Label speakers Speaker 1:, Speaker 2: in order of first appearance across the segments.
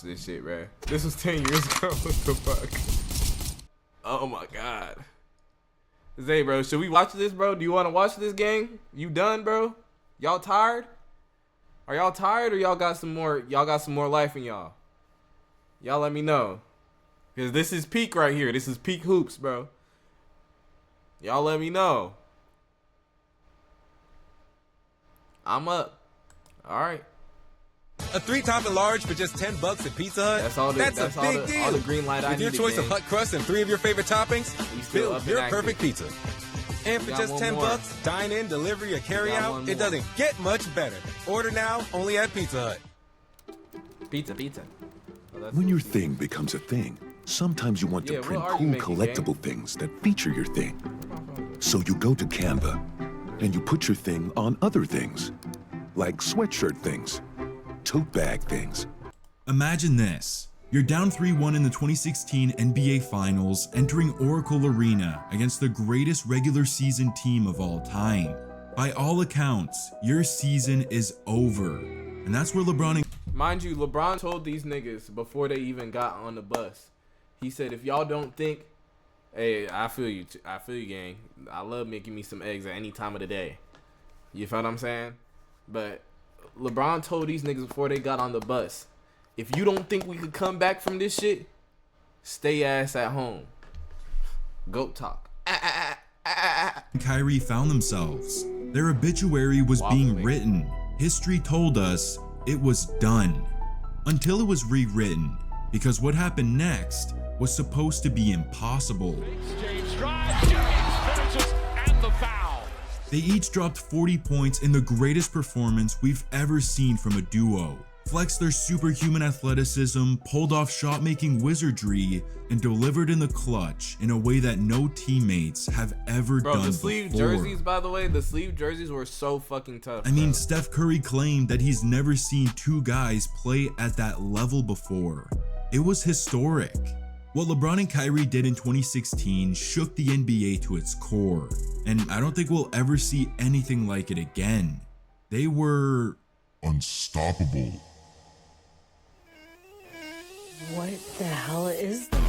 Speaker 1: this shit, bro. This was 10 years ago. What the fuck? Oh my god. Zay, bro, should we watch this, bro? Do you want to watch this game? You done, bro? Y'all tired? Are y'all tired or y'all got some more? Y'all got some more life in y'all? Y'all let me know. Because this is peak right here. This is peak hoops, bro. Y'all let me know. I'm up. All right.
Speaker 2: A 3-topping large for just $10 at Pizza Hut?
Speaker 1: That's all.
Speaker 2: That's a big deal.
Speaker 1: All the green light I
Speaker 2: With
Speaker 1: need.
Speaker 2: your choice of hut crust and 3 of your favorite toppings, build your perfect pizza. And for just $10, dine in, delivery, or carry out, it doesn't get much better. Order now, only at Pizza Hut.
Speaker 1: Pizza. Oh,
Speaker 3: when your thing becomes a thing, sometimes you want to print cool collectible things that feature your thing. So you go to Canva, and you put your thing on other things, like sweatshirt things, tote bag things.
Speaker 4: Imagine this. You're down 3-1 in the 2016 NBA Finals, entering Oracle Arena against the greatest regular season team of all time. By all accounts, your season is over. And that's where LeBron and...
Speaker 1: Mind you, LeBron told these niggas before they even got on the bus. He said, if y'all don't think, hey, I feel you, gang. I love making me some eggs at any time of the day. You feel what I'm saying? But LeBron told these niggas before they got on the bus, if you don't think we could come back from this shit, stay ass at home. Goat talk.
Speaker 4: Kyrie found themselves. Their obituary was being written. History told us it was done. Until it was rewritten, because what happened next was supposed to be impossible. They each dropped 40 points in the greatest performance we've ever seen from a duo, flexed their superhuman athleticism, pulled off shot-making wizardry, and delivered in the clutch in a way that no teammates have ever done before.
Speaker 1: The sleeve jerseys, by the way, the sleeve jerseys were so fucking tough.
Speaker 4: I mean, Steph Curry claimed that he's never seen 2 guys play at that level before. It was historic. What LeBron and Kyrie did in 2016 shook the NBA to its core, and I don't think we'll ever see anything like it again. They were
Speaker 5: unstoppable.
Speaker 6: What the hell is that?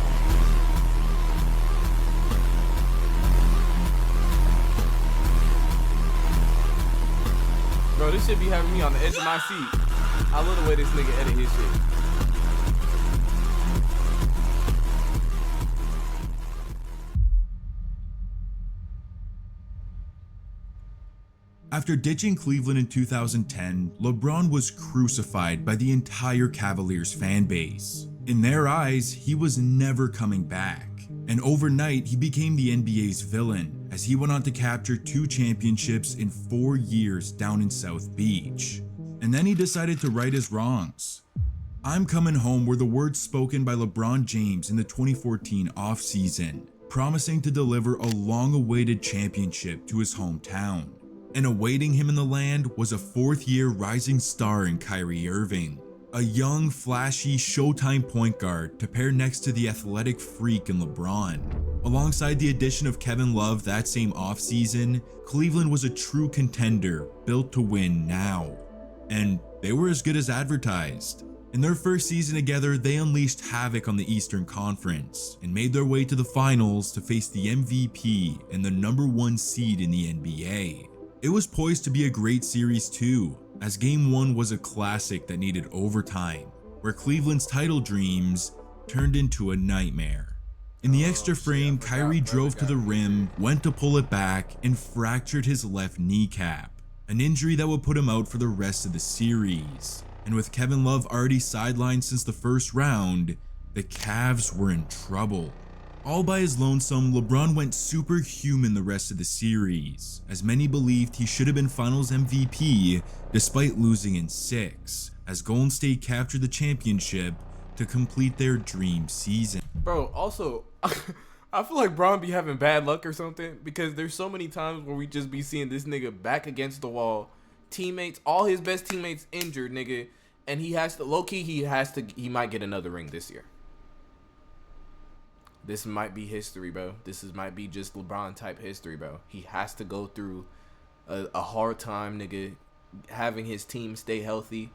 Speaker 1: Bro, this shit be having me on the edge of my seat. I love the way this nigga edit his shit.
Speaker 4: After ditching Cleveland in 2010, LeBron was crucified by the entire Cavaliers fan base. In their eyes, he was never coming back. And overnight, he became the NBA's villain, as he went on to capture 2 championships in 4 years down in South Beach. And then he decided to right his wrongs. I'm Coming Home were the words spoken by LeBron James in the 2014 offseason, promising to deliver a long-awaited championship to his hometown. And awaiting him in the land was a 4th-year rising star in Kyrie Irving, a young, flashy, Showtime point guard to pair next to the athletic freak in LeBron. Alongside the addition of Kevin Love that same offseason, Cleveland was a true contender built to win now. And they were as good as advertised. In their first season together, they unleashed havoc on the Eastern Conference and made their way to the finals to face the MVP and the #1 seed in the NBA. It was poised to be a great series too, as Game 1 was a classic that needed overtime, where Cleveland's title dreams turned into a nightmare. In the extra frame, Kyrie drove to the rim, went to pull it back, and fractured his left kneecap, an injury that would put him out for the rest of the series. And with Kevin Love already sidelined since the first round, the Cavs were in trouble. All by his lonesome, LeBron went superhuman the rest of the series, as many believed he should have been Finals MVP despite losing in 6, as Golden State captured the championship to complete their dream season.
Speaker 1: Bro, also, I feel like Bron be having bad luck or something, because there's so many times where we just be seeing this nigga back against the wall, teammates, all his best teammates injured, nigga, and he has to, low-key, he might get another ring this year. This might be history, bro. Might be just LeBron type history, bro. He has to go through a hard time, nigga, having his team stay healthy.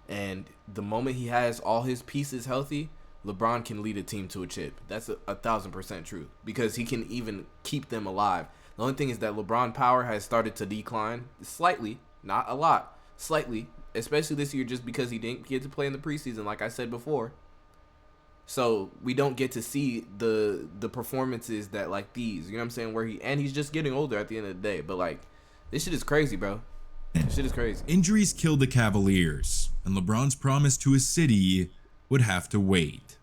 Speaker 1: And the moment he has all his pieces healthy, LeBron can lead a team to a chip. That's 1,000% true, because he can even keep them alive. The only thing is that LeBron power has started to decline slightly, not a lot, slightly, especially this year, just because he didn't get to play in the preseason, like I said before. So we don't get to see the performances that like these, you know what I'm saying, where he's just getting older at the end of the day. But like, this shit is crazy, bro. This shit is crazy.
Speaker 4: Injuries killed the Cavaliers, and LeBron's promise to his city would have to wait.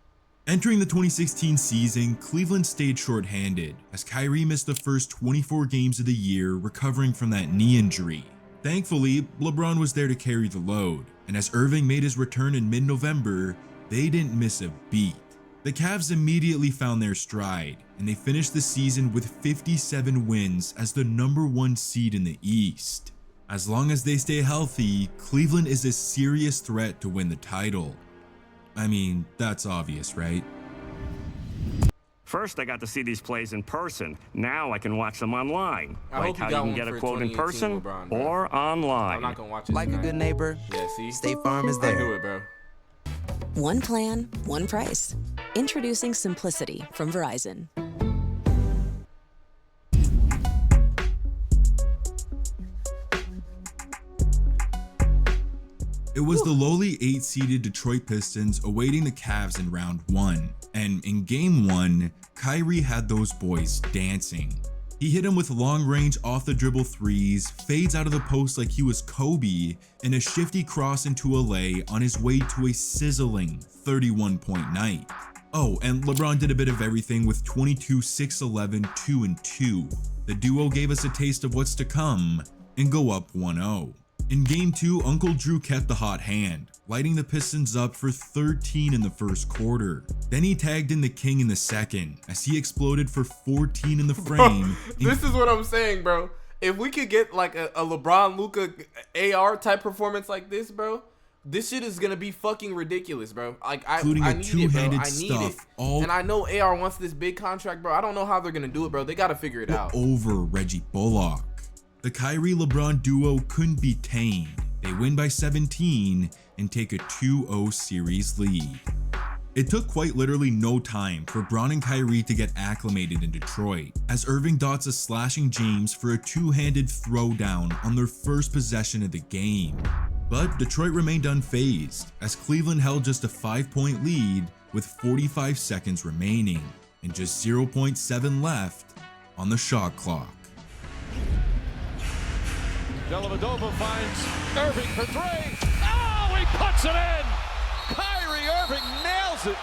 Speaker 4: Entering the 2016 season, Cleveland stayed shorthanded as Kyrie missed the first 24 games of the year recovering from that knee injury. Thankfully, LeBron was there to carry the load, and as Irving made his return in mid-November, they didn't miss a beat. The Cavs immediately found their stride, and they finished the season with 57 wins as the #1 seed in the East. As long as they stay healthy, Cleveland is a serious threat to win the title. I mean, that's obvious, right?
Speaker 7: First, I got to see these plays in person. Now I can watch them online.
Speaker 1: Like
Speaker 7: how you can get a quote in person
Speaker 1: LeBron,
Speaker 7: or online.
Speaker 1: I'm not gonna watch it
Speaker 8: like
Speaker 1: tonight.
Speaker 8: a good neighbor,
Speaker 1: Yeah, see?
Speaker 8: State Farm is
Speaker 1: I
Speaker 8: there.
Speaker 1: knew it, bro.
Speaker 9: One plan, one price. Introducing Simplicity from Verizon.
Speaker 4: It was the lowly 8-seeded Detroit Pistons awaiting the Cavs in round 1, and in game 1, Kyrie had those boys dancing. He hit him with long-range off-the-dribble threes, fades out of the post like he was Kobe, and a shifty cross into a lay on his way to a sizzling 31-point night. Oh, and LeBron did a bit of everything with 22, 6, 11, 2, and 2. The duo gave us a taste of what's to come and go up 1-0. In game 2, Uncle Drew kept the hot hand, lighting the Pistons up for 13 in the first quarter. Then he tagged in the King in the second, as he exploded for 14 in the frame.
Speaker 1: This is what I'm saying, bro. If we could get like a LeBron, Luka, AR type performance like this, bro, this shit is gonna be fucking ridiculous, bro. Like I
Speaker 4: including a
Speaker 1: need
Speaker 4: two-handed
Speaker 1: it, bro. I need
Speaker 4: stuff,
Speaker 1: it. And I know AR wants this big contract, bro. I don't know how they're gonna do it, bro. They gotta figure it out.
Speaker 4: Over Reggie Bullock. The Kyrie-LeBron duo couldn't be tamed. They win by 17 and take a 2-0 series lead. It took quite literally no time for Bron and Kyrie to get acclimated in Detroit, as Irving dots a slashing James for a two-handed throwdown on their first possession of the game. But Detroit remained unfazed, as Cleveland held just a 5-point lead with 45 seconds remaining and just 0.7 left on the shot clock.
Speaker 10: Dellavedova finds Irving for three. Oh, he puts it in! Kyrie Irving nails it!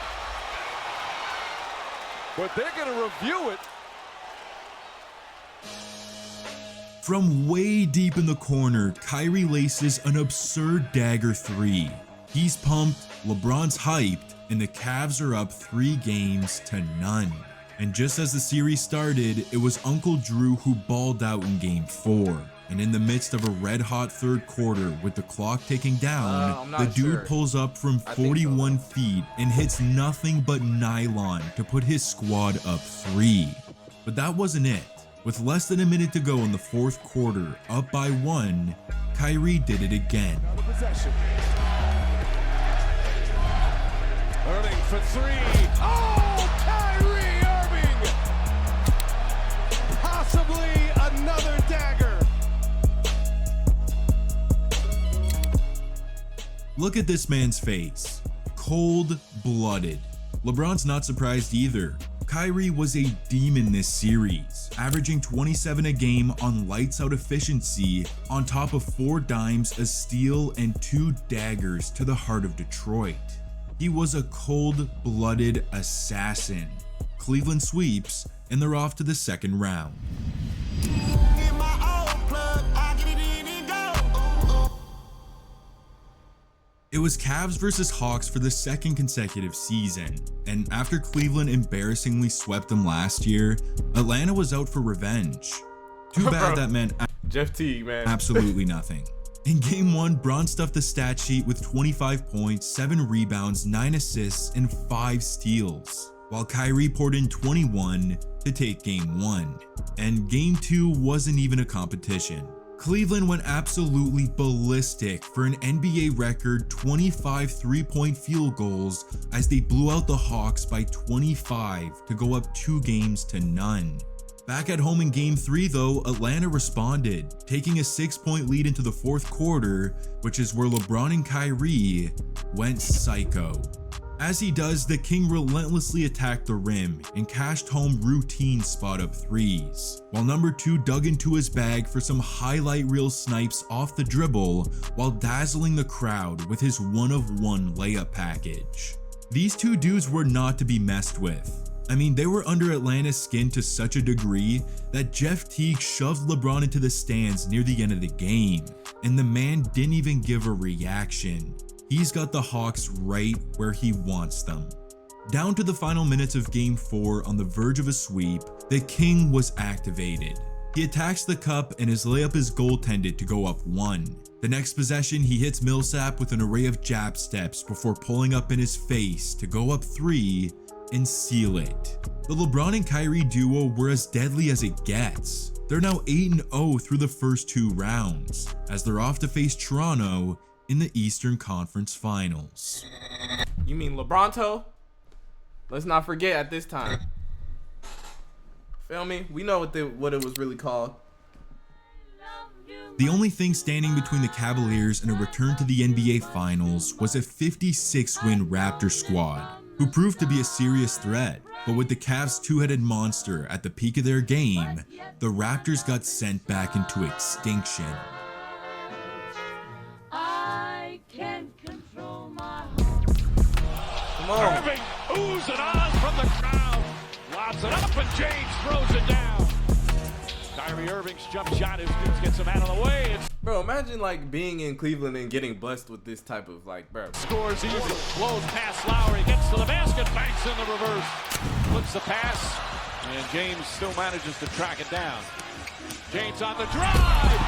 Speaker 10: But they're going to review it.
Speaker 4: From way deep in the corner, Kyrie laces an absurd dagger 3. He's pumped, LeBron's hyped, and the Cavs are up 3 games to none. And just as the series started, it was Uncle Drew who balled out in game 4. And in the midst of a red-hot third quarter with the clock ticking down, the dude pulls up from 41 feet and hits nothing but nylon to put his squad up 3. But that wasn't it. With less than a minute to go in the fourth quarter, up by 1, Kyrie did it again.
Speaker 10: Irving for 3. Oh, Kyrie Irving! Possibly another dagger.
Speaker 4: Look at this man's face. Cold-blooded. LeBron's not surprised either. Kyrie was a demon this series, averaging 27 a game on lights-out efficiency on top of 4 dimes, a steal, and 2 daggers to the heart of Detroit. He was a cold-blooded assassin. Cleveland sweeps, and they're off to the second round. It was Cavs versus Hawks for the second consecutive season, and after Cleveland embarrassingly swept them last year, Atlanta was out for revenge. Too bad that meant
Speaker 1: Jeff Teague, man.
Speaker 4: Absolutely nothing. In game 1, Bron stuffed the stat sheet with 25 points, 7 rebounds, 9 assists, and 5 steals, while Kyrie poured in 21 to take game 1. And game 2 wasn't even a competition. Cleveland went absolutely ballistic for an NBA record 25 3-point field goals as they blew out the Hawks by 25 to go up 2 games to none. Back at home in Game 3 though, Atlanta responded, taking a 6-point lead into the 4th quarter, which is where LeBron and Kyrie went psycho. As he does, the King relentlessly attacked the rim and cashed home routine spot-up threes, while number 2 dug into his bag for some highlight reel snipes off the dribble while dazzling the crowd with his one-of-one layup package. These two dudes were not to be messed with. I mean, they were under Atlanta's skin to such a degree that Jeff Teague shoved LeBron into the stands near the end of the game, and the man didn't even give a reaction. He's got the Hawks right where he wants them. Down to the final minutes of Game 4 on the verge of a sweep, the King was activated. He attacks the cup and his layup is goaltended to go up 1. The next possession, he hits Millsap with an array of jab steps before pulling up in his face to go up 3 and seal it. The LeBron and Kyrie duo were as deadly as it gets. They're now 8-0 through the first 2 rounds, as they're off to face Toronto in the Eastern Conference Finals.
Speaker 1: You mean LeBronto? Let's not forget at this time. Feel me? We know what it was really called.
Speaker 4: The only thing standing between the Cavaliers and a return to the NBA Finals was a 56-win Raptor squad, who proved to be a serious threat. But with the Cavs' two-headed monster at the peak of their game, the Raptors got sent back into extinction.
Speaker 10: Come on. Irving oohs and ahs from the crowd. Lobs it up and James throws it down. Kyrie Irving's jump shot gets him out of the way.
Speaker 1: Bro, imagine like being in Cleveland and getting blessed with this type of bro.
Speaker 10: Scores easy, blows past Lowry, gets to the basket, banks in the reverse. Flips the pass, and James still manages to track it down. James on the drive.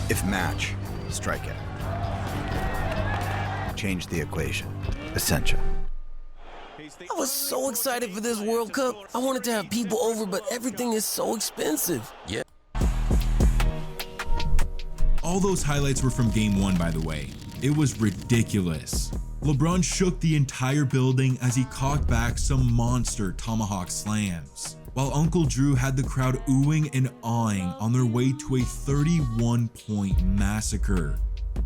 Speaker 8: If match, strikeout. Change the equation. Essential.
Speaker 11: I was so excited for this World Cup. I wanted to have people over, but everything is so expensive. Yeah.
Speaker 4: All those highlights were from Game 1, by the way. It was ridiculous. LeBron shook the entire building as he cocked back some monster tomahawk slams, while Uncle Drew had the crowd oohing and awing on their way to a 31-point massacre.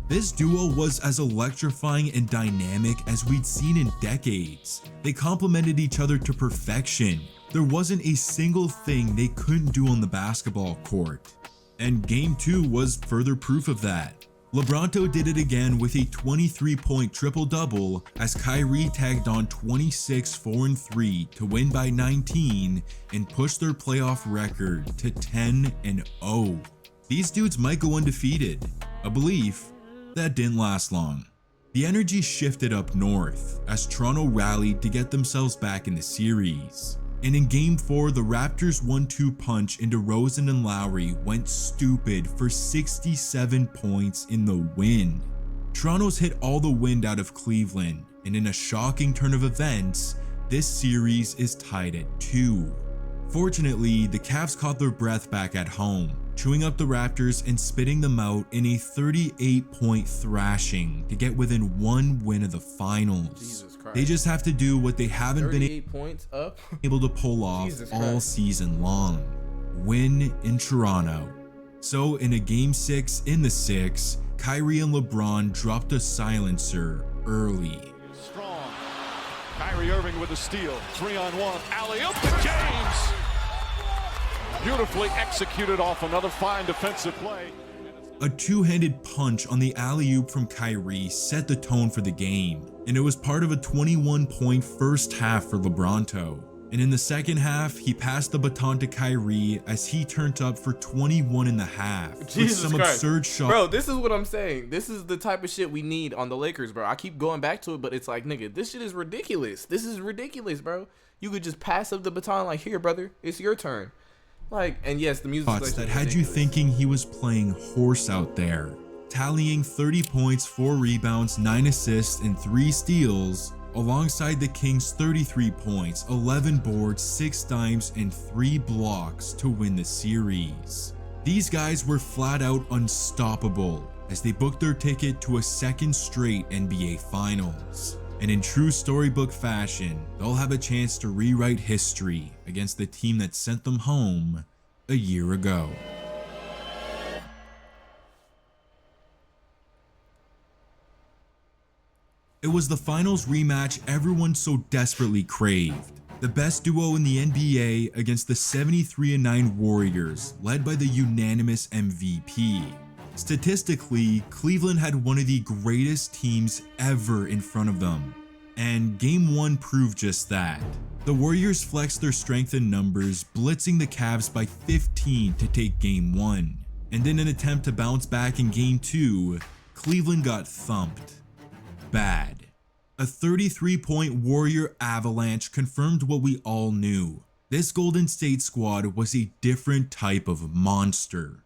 Speaker 4: This duo was as electrifying and dynamic as we'd seen in decades. They complemented each other to perfection. There wasn't a single thing they couldn't do on the basketball court. And Game 2 was further proof of that. LeBronto did it again with a 23-point triple-double as Kyrie tagged on 26, 4, and 3 to win by 19 and push their playoff record to 10-0. These dudes might go undefeated, a belief that didn't last long. The energy shifted up north as Toronto rallied to get themselves back in the series. And in Game 4, the Raptors' 1-2 punch into DeRozan and Lowry went stupid for 67 points in the win. Toronto's hit all the wind out of Cleveland, and in a shocking turn of events, this series is tied at 2. Fortunately, the Cavs caught their breath back at home, chewing up the Raptors and spitting them out in a 38-point thrashing to get within 1 win of the finals. They just have to do what they haven't been able to pull off all season long: win in Toronto. So in a Game 6 in the 6, Kyrie and LeBron dropped a silencer early.
Speaker 10: Strong. Kyrie Irving with a steal. 3-on-1. Alley-oop to James. Beautifully executed off another fine defensive play.
Speaker 4: A two-handed punch on the alley-oop from Kyrie set the tone for the game, and it was part of a 21-point first half for LeBronto. And in the second half, he passed the baton to Kyrie as he turned up for 21 in the half.
Speaker 1: Jesus
Speaker 4: with some
Speaker 1: Christ.
Speaker 4: Absurd shot.
Speaker 1: Bro, this is what I'm saying. This is the type of shit we need on the Lakers, bro. I keep going back to it, but it's like, nigga, this shit is ridiculous. This is ridiculous, bro. You could just pass up the baton like, here, brother, it's your turn. Like, and yes, the music
Speaker 4: that had you thinking he was playing horse out there, tallying 30 points, 4 rebounds, 9 assists, and 3 steals, alongside the Kings' 33 points, 11 boards, 6 dimes, and 3 blocks to win the series. These guys were flat out unstoppable as they booked their ticket to a second straight NBA Finals. And in true storybook fashion, they'll have a chance to rewrite history against the team that sent them home a year ago. It was the finals rematch everyone so desperately craved. The best duo in the NBA against the 73-9 Warriors, led by the unanimous MVP. Statistically, Cleveland had one of the greatest teams ever in front of them. And Game 1 proved just that. The Warriors flexed their strength in numbers, blitzing the Cavs by 15 to take Game 1. And in an attempt to bounce back in Game 2, Cleveland got thumped. Bad. A 33-point Warrior avalanche confirmed what we all knew. This Golden State squad was a different type of monster.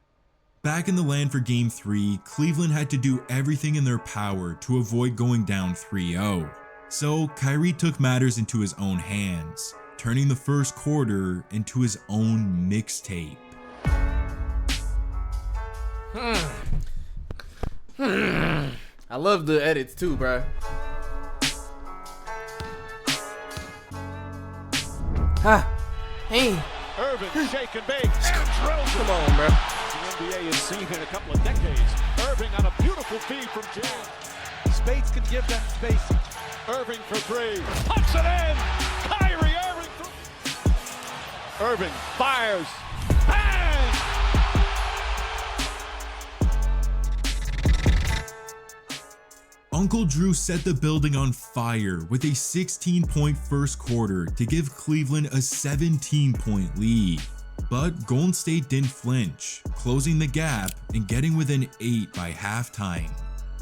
Speaker 4: Back in the land for Game 3, Cleveland had to do everything in their power to avoid going down 3-0. So Kyrie took matters into his own hands, turning the first quarter into his own mixtape.
Speaker 1: I love the edits too, bruh. Hey.
Speaker 10: Irving, shake and bake, and drills.
Speaker 1: Come on, bruh.
Speaker 10: The NBA has seen in a couple of decades. Irving on a beautiful feed from Jam. Spates can give them space. Irving for 3. Puts it in. Kyrie Irving. Irving fires. Bang!
Speaker 4: Uncle Drew set the building on fire with a 16-point first quarter to give Cleveland a 17-point lead. But Golden State didn't flinch, closing the gap and getting within 8 by halftime.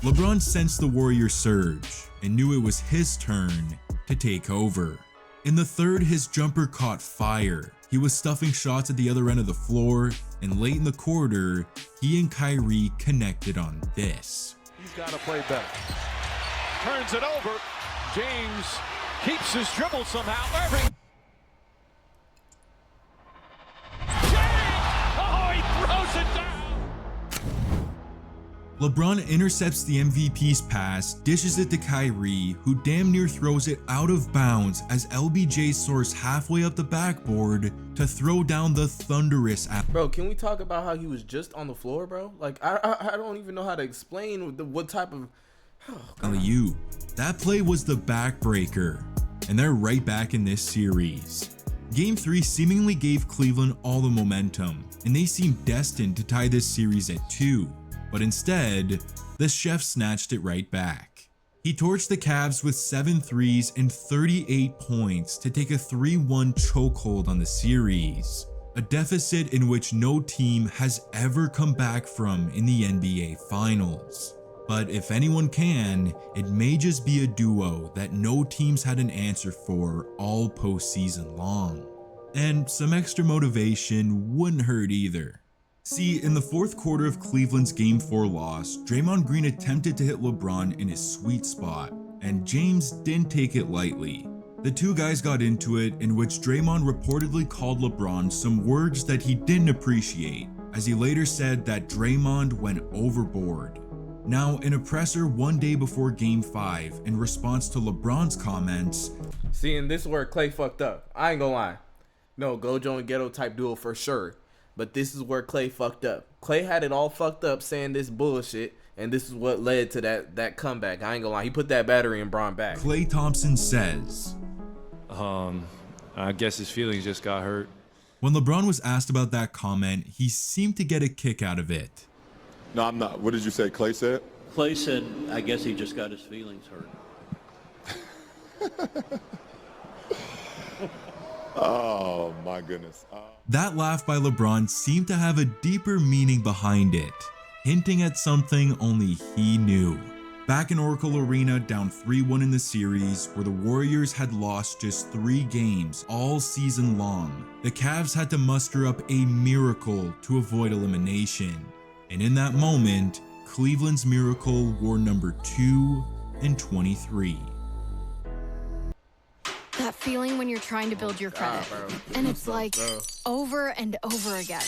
Speaker 4: LeBron sensed the Warriors surge and knew it was his turn to take over. In the third, his jumper caught fire. He was stuffing shots at the other end of the floor, and late in the quarter, he and Kyrie connected on this.
Speaker 10: He's got to play better. Turns it over. James keeps his dribble somehow. Irving. James! Oh, he throws it down.
Speaker 4: LeBron intercepts the MVP's pass, dishes it to Kyrie, who damn near throws it out of bounds as LBJ soars halfway up the backboard to throw down the thunderous
Speaker 1: Bro, can we talk about how he was just on the floor, bro? Like, I don't even know how to explain what type of...
Speaker 4: alley-oop. That play was the backbreaker, and they're right back in this series. Game 3 seemingly gave Cleveland all the momentum, and they seemed destined to tie this series at 2. But instead, the chef snatched it right back. He torched the Cavs with 7 threes and 38 points to take a 3-1 chokehold on the series, a deficit in which no team has ever come back from in the NBA Finals. But if anyone can, it may just be a duo that no teams had an answer for all postseason long. And some extra motivation wouldn't hurt either. See, in the fourth quarter of Cleveland's Game 4 loss, Draymond Green attempted to hit LeBron in his sweet spot, and James didn't take it lightly. The two guys got into it, in which Draymond reportedly called LeBron some words that he didn't appreciate, as he later said that Draymond went overboard. Now, in a presser one day before Game 5, in response to LeBron's comments,
Speaker 1: see, and this is where Clay fucked up. I ain't gonna lie. No, Gojo and Ghetto type duo for sure. But this is where Clay fucked up. Clay had it all fucked up saying this bullshit, and this is what led to that comeback. I ain't gonna lie. He put that battery in Bron back.
Speaker 4: Klay Thompson says,
Speaker 12: I guess his feelings just got hurt.
Speaker 4: When LeBron was asked about that comment, he seemed to get a kick out of it.
Speaker 13: No, I'm not. What did you say Clay said?
Speaker 14: Clay said, I guess he just got his feelings hurt.
Speaker 13: Oh, my goodness.
Speaker 4: That laugh by LeBron seemed to have a deeper meaning behind it, hinting at something only he knew. Back in Oracle Arena, down 3-1 in the series, where the Warriors had lost just 3 games all season long, the Cavs had to muster up a miracle to avoid elimination. And in that moment, Cleveland's miracle wore number 2 and 23.
Speaker 15: feeling when you're trying to build your credit. And it's like over and over again.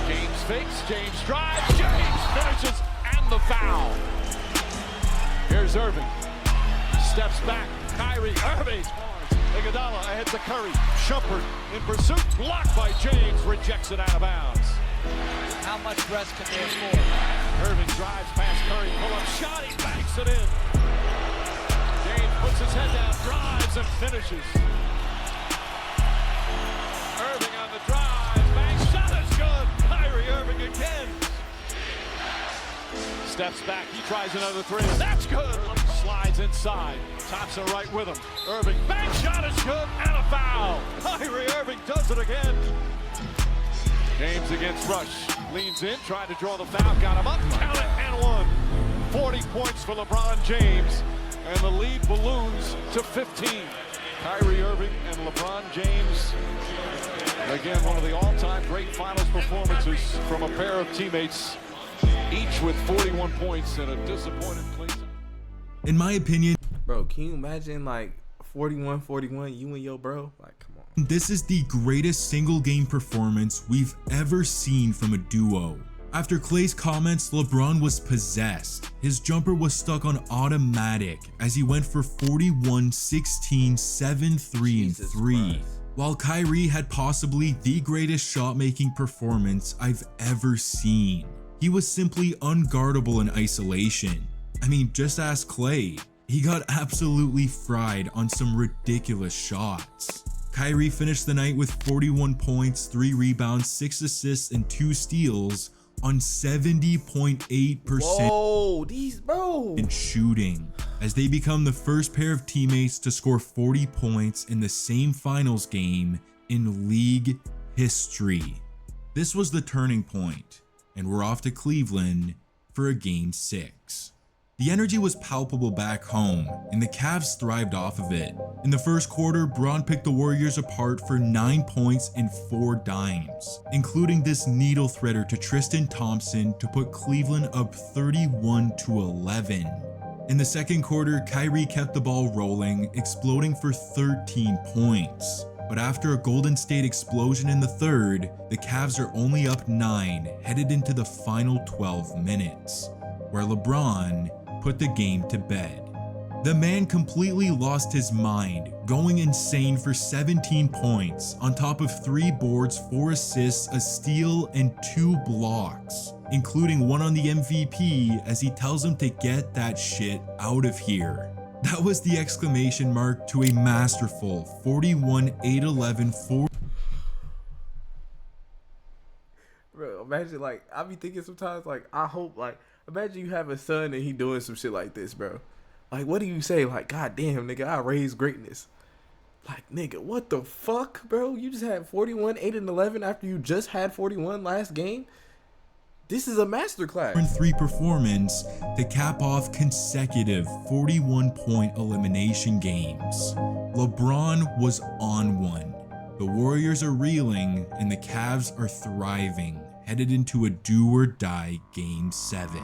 Speaker 10: James fakes, James drives, James finishes, and the foul. Here's Irving. Steps back, Kyrie, Irving. Iguodala ahead to Curry. Shumpert in pursuit, blocked by James, rejects it out of bounds.
Speaker 16: How much rest can they afford?
Speaker 10: Irving drives past Curry, pull-up shot, he banks it in. James puts his head down, drives and finishes. Irving on the drive, banks, shot is good. Kyrie Irving again. Steps back, he tries another three. That's good. Slides inside. Thompson right with him. Irving, bank shot is good, and a foul. Kyrie Irving does it again. James against Rush. Leans in, trying to draw the foul. Got him up, count it, and one. 40 points for LeBron James, and the lead balloons to 15. Kyrie Irving and LeBron James. Again, one of the all-time great finals performances from a pair of teammates, each with 41 points and a disappointed Cleveland.
Speaker 4: In my opinion,
Speaker 1: bro, can you imagine like 41-41, you and your bro? Like, come on.
Speaker 4: This is the greatest single game performance we've ever seen from a duo. After Klay's comments, LeBron was possessed. His jumper was stuck on automatic as he went for 41, 16, 7, 3, and 3. While Kyrie had possibly the greatest shot-making performance I've ever seen. He was simply unguardable in isolation. I mean, just ask Klay. He got absolutely fried on some ridiculous shots. Kyrie finished the night with 41 points, 3 rebounds, 6 assists, and 2 steals on 70.8% in shooting, as they become the first pair of teammates to score 40 points in the same finals game in league history. This was the turning point, and we're off to Cleveland for a Game 6. The energy was palpable back home, and the Cavs thrived off of it. In the first quarter, Bron picked the Warriors apart for 9 points and 4 dimes, including this needle threader to Tristan Thompson to put Cleveland up 31-11. In the second quarter, Kyrie kept the ball rolling, exploding for 13 points. But after a Golden State explosion in the third, the Cavs are only up 9 headed into the final 12 minutes, where LeBron put the game to bed. The man completely lost his mind, going insane for 17 points on top of 3 boards, 4 assists, a steal, and 2 blocks, including one on the MVP as he tells him to get that shit out of here. That was the exclamation mark to a masterful 41-8-11-4.
Speaker 1: Bro, imagine, like, I be thinking sometimes, like, I hope, like, imagine you have a son and he doing some shit like this, bro. Like, what do you say? Like, God damn, nigga, I raised greatness. Like, nigga, what the fuck, bro? You just had 41, 8, and 11 after you just had 41 last game? This is a masterclass.
Speaker 4: 3 performance to cap off consecutive 41-point elimination games. LeBron was on one. The Warriors are reeling and the Cavs are thriving, headed into a do-or-die Game 7.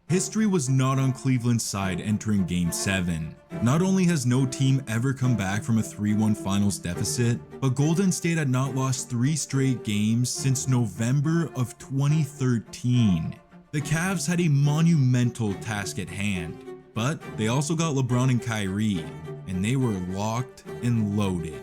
Speaker 4: History was not on Cleveland's side entering Game 7. Not only has no team ever come back from a 3-1 finals deficit, but Golden State had not lost 3 straight games since November of 2013. The Cavs had a monumental task at hand, but they also got LeBron and Kyrie, and they were locked and loaded.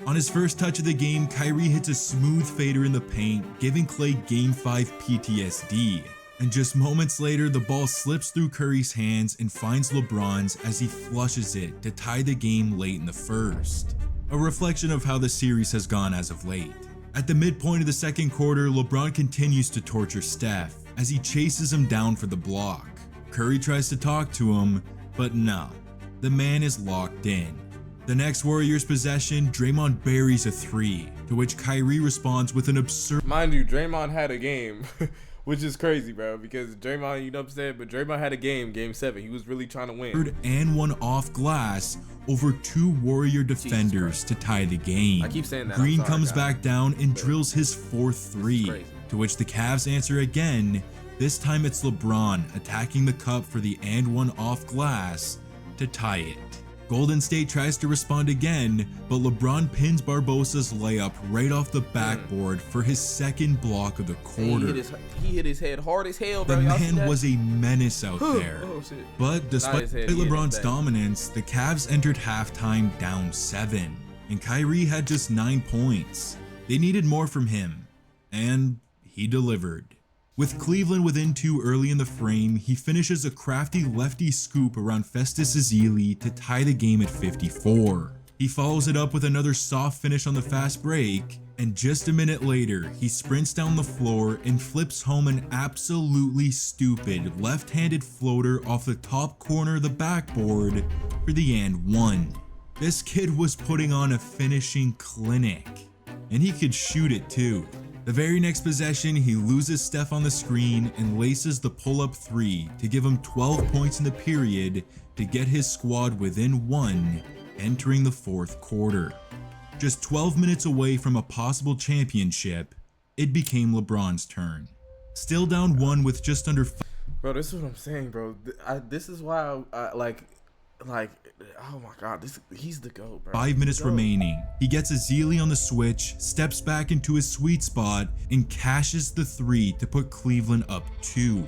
Speaker 4: On his first touch of the game, Kyrie hits a smooth fader in the paint, giving Klay Game 5 PTSD. And just moments later, the ball slips through Curry's hands and finds LeBron's as he flushes it to tie the game late in the first. A reflection of how the series has gone as of late. At the midpoint of the second quarter, LeBron continues to torture Steph as he chases him down for the block. Curry tries to talk to him, but no, the man is locked in. The next Warriors possession, Draymond buries a 3, to which Kyrie responds with an absurd—
Speaker 1: Mind you, Draymond had a game Which is crazy, bro, because Draymond, you know what I'm saying? But Draymond had a game 7. He was really trying to win.
Speaker 4: And one off glass over 2 Warrior defenders to tie the game.
Speaker 1: I keep saying that.
Speaker 4: Green comes back down and drills his 4th 3, to which the Cavs answer again. This time it's LeBron attacking the cup for the and one off glass to tie it. Golden State tries to respond again, but LeBron pins Barbosa's layup right off the backboard for his 2nd block of the quarter.
Speaker 1: He hit his head hard as hell, bro.
Speaker 4: The man was a menace out there.
Speaker 1: Oh, shit.
Speaker 4: But despite LeBron's dominance, the Cavs entered halftime down 7, and Kyrie had just 9 points. They needed more from him, and he delivered. With Cleveland within 2 early in the frame, he finishes a crafty lefty scoop around Festus Ezeli to tie the game at 54. He follows it up with another soft finish on the fast break, and just a minute later, he sprints down the floor and flips home an absolutely stupid left-handed floater off the top corner of the backboard for the and one. This kid was putting on a finishing clinic, and he could shoot it too. The very next possession, he loses Steph on the screen and laces the pull-up 3 to give him 12 points in the period to get his squad within 1, entering the 4th quarter. Just 12 minutes away from a possible championship, it became LeBron's turn. Still down 1 with just under 5.
Speaker 1: Bro, this is what I'm saying, bro. This is why I like, oh my God, he's the GOAT, bro.
Speaker 4: 5 minutes remaining. He gets Ezeli on the switch, steps back into his sweet spot, and cashes the 3 to put Cleveland up 2.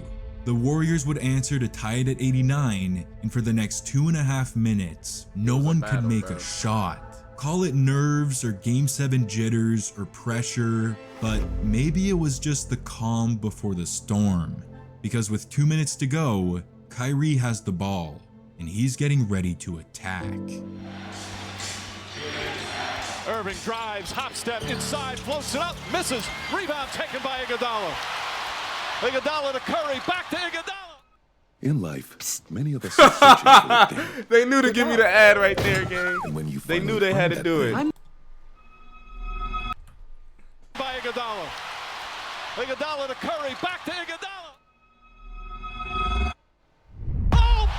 Speaker 4: The Warriors would answer to tie it at 89, and for the next 2.5 minutes, no one could make a shot. Call it nerves or Game 7 jitters or pressure, but maybe it was just the calm before the storm. Because with 2 minutes to go, Kyrie has the ball, and he's getting ready to attack.
Speaker 10: Irving drives, hop step inside, floats it up, misses. Rebound taken by Iguodala. Iguodala to Curry, back to Iguodala.
Speaker 3: In life, many of us are searching for a thing.
Speaker 1: They knew to give me the ad right there, gang.
Speaker 3: And when you
Speaker 1: they knew they had to do it.
Speaker 10: By Iguodala. Iguodala to Curry, back to Iguodala.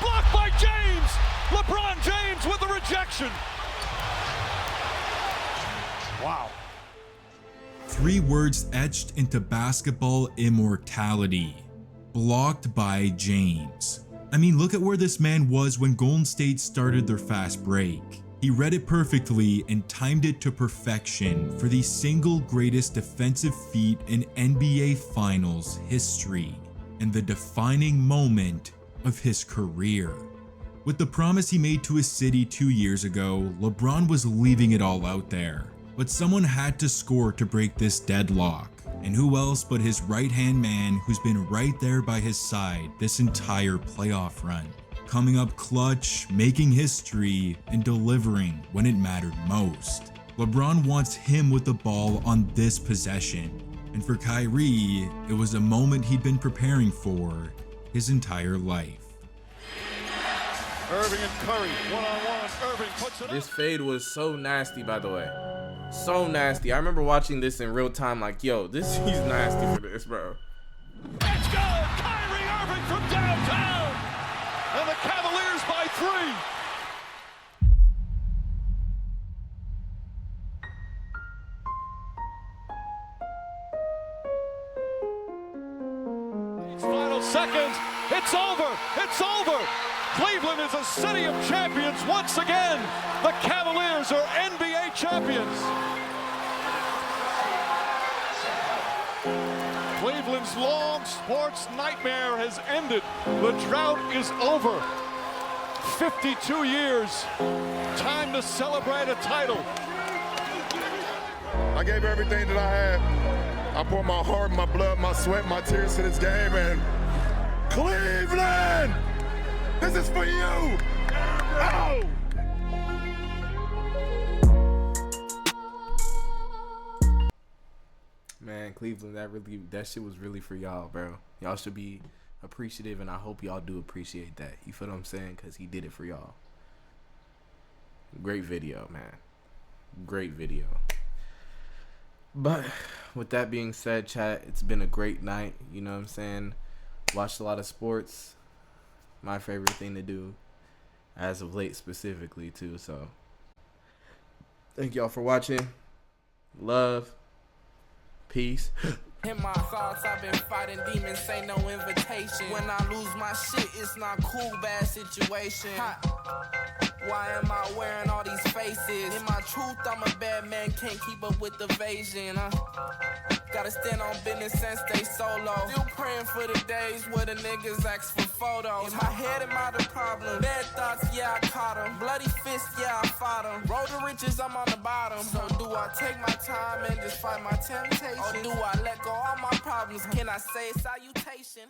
Speaker 10: Blocked by James! LeBron James with the rejection! Wow.
Speaker 4: 3 words etched into basketball immortality. Blocked by James. I mean, look at where this man was when Golden State started their fast break. He read it perfectly and timed it to perfection for the single greatest defensive feat in NBA Finals history, and the defining moment of his career. With the promise he made to his city 2 years ago, LeBron was leaving it all out there. But someone had to score to break this deadlock. And who else but his right-hand man who's been right there by his side this entire playoff run. Coming up clutch, making history, and delivering when it mattered most. LeBron wants him with the ball on this possession. And for Kyrie, it was a moment he'd been preparing for his entire life.
Speaker 10: Irving and Curry, one-on-one. Irving puts it up.
Speaker 1: This fade was so nasty, by the way. So nasty. I remember watching this in real time, like, yo, he's nasty for this, bro.
Speaker 10: Let's go! Kyrie Irving from downtown! And the Cavaliers by 3. Final seconds. It's over. It's over. Cleveland is a city of champions once again. The Cavaliers are NBA champions. Cleveland's long sports nightmare has ended. The drought is over. 52 years. Time to celebrate a title.
Speaker 13: I gave everything that I had. I poured my heart, my blood, my sweat, my tears to this game, and Cleveland! This is for you! Oh!
Speaker 1: Man, Cleveland, that shit was really for y'all, bro. Y'all should be appreciative, and I hope y'all do appreciate that. You feel what I'm saying? Because he did it for y'all. Great video, man. Great video. But with that being said, chat, it's been a great night. You know what I'm saying? Watched a lot of sports. My favorite thing to do as of late specifically too. So thank y'all for watching. Love. Peace.
Speaker 17: In my thoughts, I've been fighting demons, ain't no invitation. When I lose my shit, it's not cool, bad situation. Why am I wearing all these faces? In my truth, I'm a bad man, can't keep up with the evasion. Gotta stand on business and stay solo. Still praying for the days where the niggas ask for photos. In my head, am I the problem? Bad thoughts, yeah, I caught them. Bloody fists, yeah, I fought them. Road to riches, I'm on the bottom. So do I take my time and just fight my temptation? Or do I let go all my problems? Can I say salutation?